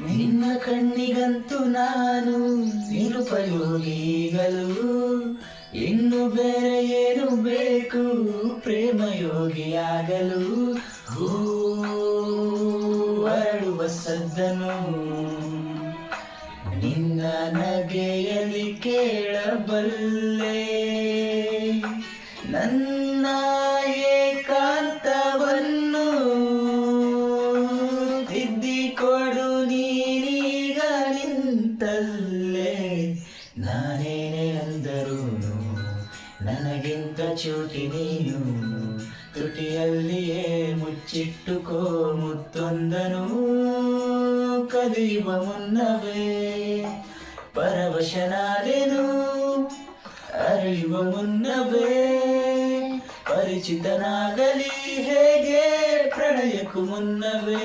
ನಿನ್ನ ಕಣ್ಣಿಗಂತೂ ನಾನು ನಿರುಪಯೋಗಿಗಳು, ಇನ್ನು ಬೇರೆ ಏನು ಬೇಕು ಪ್ರೇಮ ಯೋಗಿಯಾಗಲು. ಹೂ ಅರಳುವ ಸದ್ದನು ನಿನ್ನ ನಗೆಯಲ್ಲಿ ಕೇಳಬಲ್ಲೆ, ನನ್ನ ಏಕಾಂತವನ್ನು ತಿದ್ದಿಕೊಡು ನೀನೀಗ ನಿಂತಲ್ಲೇ. ನಾನೇನೇ ಅಂದರೂನು ನನಗಿಂತ ಚೂಟಿ ನೀನು, ತುಟಿಯಲ್ಲಿಯೇ ಮುಚ್ಚಿಟ್ಟುಕೋ ಮುತ್ತೊಂದನು. ಕದಿಯುವ ಮುನ್ನವೇ ಪರವಶನಾದೆನು, ಅರಿಯುವ ಮುನ್ನವೇ ಪರಿಚಿತನಾಗಲಿ ಹೇಗೆ ಪ್ರಣಯಕ್ಕೂ ಮುನ್ನವೇ.